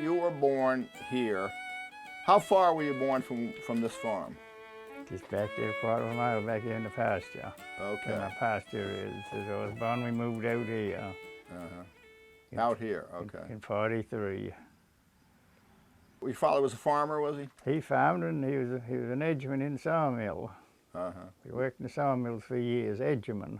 you were born here. How far were you born from this farm? Just back there, a quarter of a mile back here in the pasture. Okay. Where my pasture is. As I was born, we moved out here. Out here, okay. In 43. Your father was a farmer, was he? He farmed and he was an edgeman in the sawmill. He worked in the sawmills for years, edgeman.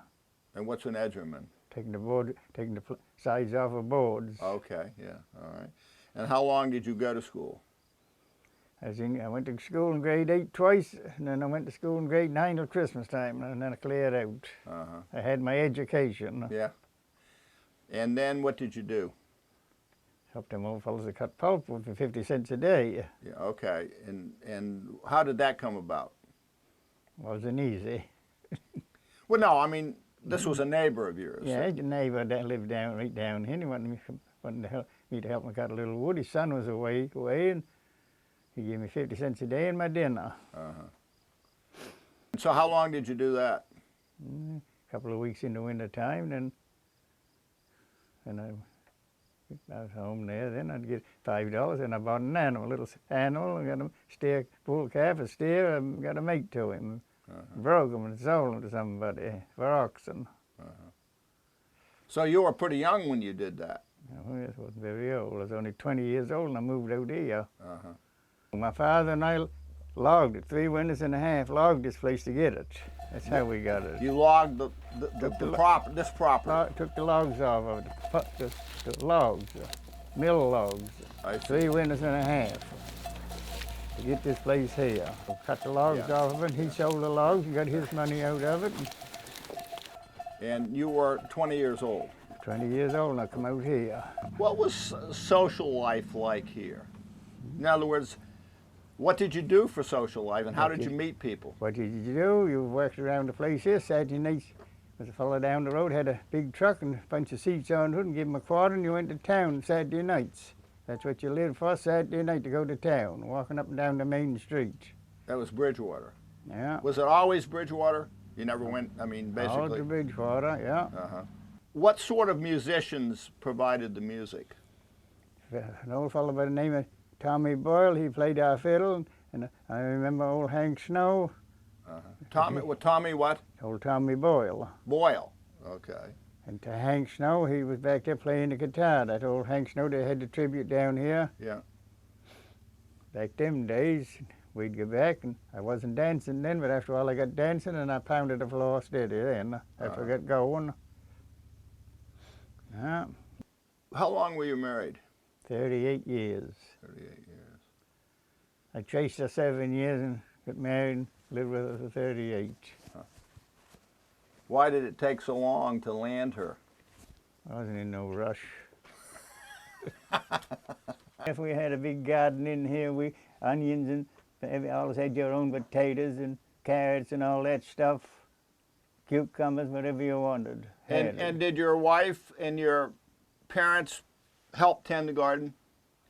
And what's an edgeman? Taking the sides off of boards. Okay, yeah, all right. And how long did you go to school? I went to school in grade 8 twice, and then I went to school in grade 9 till Christmas time, and then I cleared out. I had my education. Yeah. And then what did you do? Helped them old fellas to cut pulpwood for 50 cents a day. Yeah, okay. And how did that come about? Wasn't easy. Well, no, I mean, this was a neighbor of yours. Yeah, a neighbor that lived right down here. He wanted me to help him cut a little wood. His son was away, and he gave me 50 cents a day and my dinner. So how long did you do that? A couple of weeks in the winter time, and I was home there. Then I'd get $5, and I bought an animal, a little animal. I got a steer, bull calf, a steer. I got a mate to him. Broke him and sold him to somebody for Oxen. So you were pretty young when you did that. I wasn't very old. I was only 20 years old, and I moved out here. My father and I logged it, 3 winters and a half, logged this place to get it. That's how we got it. You logged this property? Took the logs off of it, the logs, mill logs, 3 winters and a half to get this place here. Cut the logs off of it, he sold the logs and got his money out of it. And you were 20 years old? 20 years old, and I come out here. What was social life like here? In other words, what did you do for social life, and how did you meet people? What did you do? You worked around the place here. Saturday nights, there was a fellow down the road, had a big truck and a bunch of seats on it, and give him a quarter, and you went to town Saturday nights. That's what you lived for, Saturday night, to go to town, walking up and down the main street. That was Bridgewater? Yeah. Was it always Bridgewater? You never went, I mean, basically? All to Bridgewater, yeah. What sort of musicians provided the music? An old fellow by the name of Tommy Boyle, he played our fiddle, and I remember old Hank Snow. Tommy what? Old Tommy Boyle. Boyle, okay. And to Hank Snow, he was back there playing the guitar. That old Hank Snow, they had the tribute down here. Yeah. Back them days, we'd go back, and I wasn't dancing then, but after a while I got dancing, and I pounded the floor steady then. I got going. Yeah. How long were you married? 38 years. 38 years. I chased her 7 years and got married and lived with her for 38. Why did it take so long to land her? I wasn't in no rush. If we had a big garden in here, onions and always had your own potatoes and carrots and all that stuff, cucumbers, whatever you wanted. And did your wife and your parents help tend the garden?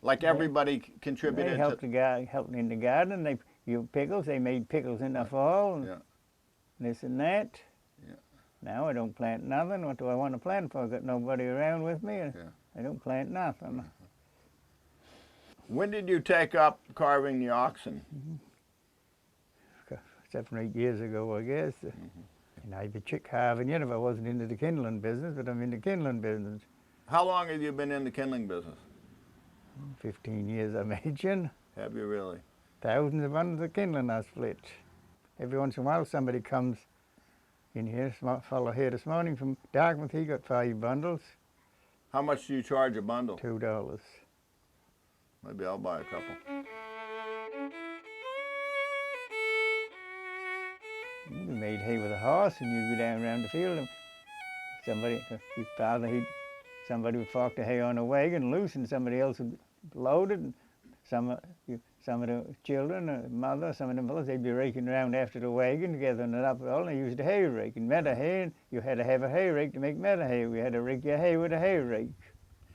Like everybody contributed? They helped in the garden. They pickles. They made pickles in the fall. And this and that. Yeah. Now I don't plant nothing. What do I want to plant for? I've got nobody around with me. I don't plant nothing. When did you take up carving the oxen? 7 or 8 years ago, I guess. And I'd be chick carving yet if I wasn't into the kindling business, but I'm in the kindling business. How long have you been in the kindling business? 15 years, I imagine. Have you really? Thousands of bundles of kindling I split. Every once in a while somebody comes in here, a fellow here this morning from Dartmouth, he got 5 bundles. How much do you charge a bundle? $2. Maybe I'll buy a couple. We made hay with a horse, and you go down around the field, and somebody would fork the hay on a wagon loose, and somebody else would load it, and some of the children, mother, some of the mothers, they'd be raking around after the wagon, gathering it up all, and they used a hay rake. And meadow hay, and you had to have a hay rake to make meadow hay. We had to rake your hay with a hay rake,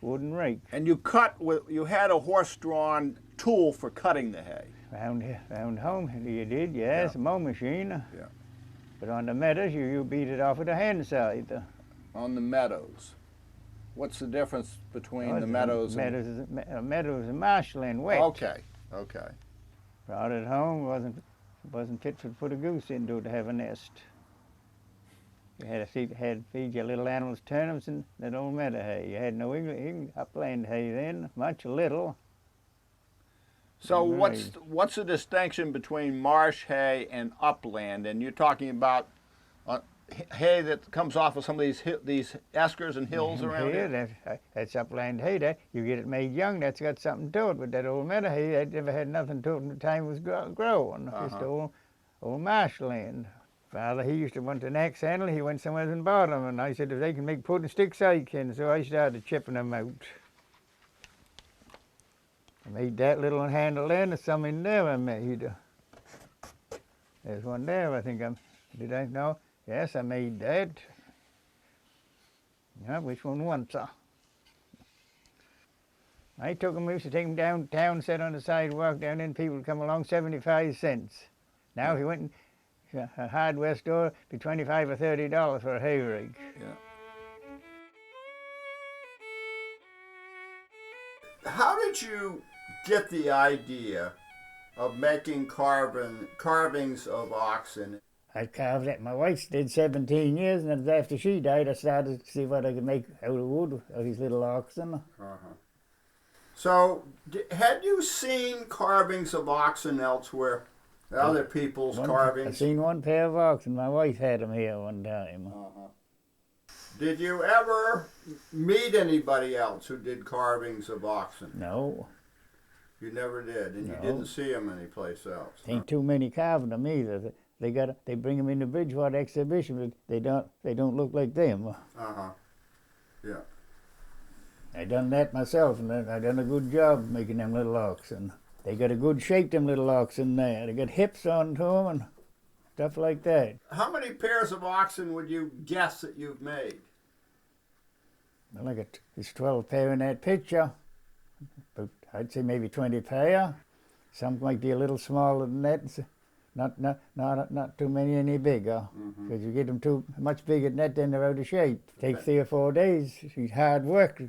wooden rake. And you had a horse-drawn tool for cutting the hay? Round home, you did, yes, a mow machine. Yeah. But on the meadows, you beat it off with a hand scythe. On the meadows? What's the difference between Oh, the meadows and... Meadows and marshland, wet. Okay, okay. Out at home wasn't fit to put a goose into to have a nest. You had to feed your little animals turnips and that old meadow hay. You had no upland hay then, much or little. So Right. what's the distinction between marsh hay and upland? And you're talking about hay that comes off of some of these eskers and hills around here? That's upland hay. That you get it made young. That's got something to it. But that old meadow hay, that never had nothing to it when the time it was growing. Just old marshland. Father, he used to want an axe handle. He went somewhere and bought them. And I said, if they can make pudding sticks, I can. So I started chipping them out. I made that little handle there, and there's some in there I made. There's one there, I think did I? No? Yes, I made that. Yeah, which one wants I took them, used to take them downtown, sit on the sidewalk down there, and people would come along, 75 cents. Now if you went in a hardware store, it'd be $25 or $30 for a hay rake. Yeah. How did you get the idea of making carvings of oxen? I carved it. My wife did 17 years, and then after she died, I started to see what I could make out of wood, of these little oxen. So, had you seen carvings of oxen elsewhere? Other people's carvings? I've seen one pair of oxen. My wife had them here one time. Did you ever meet anybody else who did carvings of oxen? No. You never did, and No. you didn't see them anyplace else. Ain't too many carving them either. They bring them in the Bridgewater exhibition, but they don't look like them. Yeah. I done that myself, and I done a good job making them little oxen. They got a good shape, them little oxen there. They got hips onto them and stuff like that. How many pairs of oxen would you guess that you've made? Well, there's 12 pair in that picture. But I'd say maybe 20 pair. Some might be a little smaller than that. Not too many any bigger. Because you get them too much bigger than that, then they're out of shape. Take 3 or 4 days. It's hard work.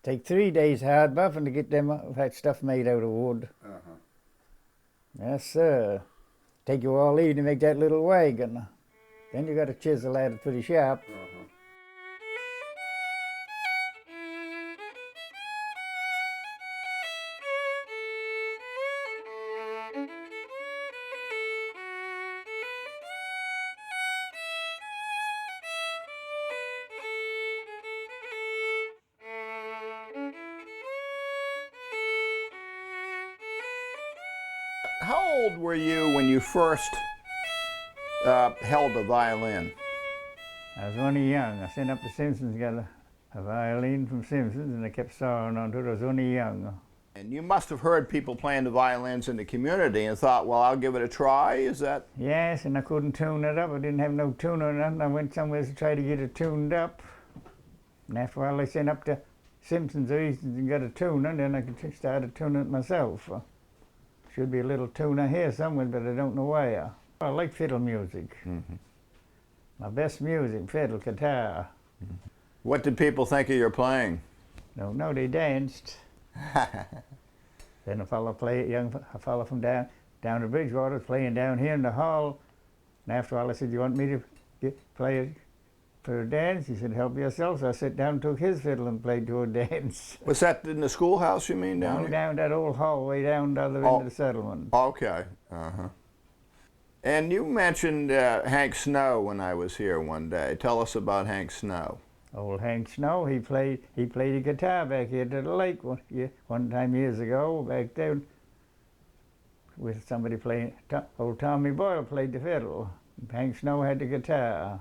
Take 3 days hard buffing to get that stuff made out of wood. Yes, sir. Take you all evening to make that little wagon. Then you got to chisel that pretty sharp. How old were you when you first held a violin? I was only young. I sent up to Simpson's, got a violin from Simpson's, and I kept sawing onto it. I was only young. And you must have heard people playing the violins in the community and thought, well, I'll give it a try. Is that? Yes, and I couldn't tune it up. I didn't have no tuner or nothing. I went somewhere to try to get it tuned up. And after a while, I sent up to Simpson's or Easton's and got a tuner, and then I could start tuning it myself. Should be a little tuner here somewhere, but I don't know where. I like fiddle music. My best music, fiddle, guitar. What did people think of your playing? Don't know, they danced. Then a fellow from down to Bridgewater was playing down here in the hall. And after a while I said, you want me to play for a dance? He said, help yourself. So I sat down and took his fiddle and played to a dance. Was that in the schoolhouse, you mean, down here? Down that old hallway down the other end of the settlement. Okay. And you mentioned Hank Snow when I was here one day. Tell us about Hank Snow. Old Hank Snow, he played a guitar back here to the lake one time years ago, back there, with somebody playing. Old Tommy Boyle played the fiddle. Hank Snow had the guitar.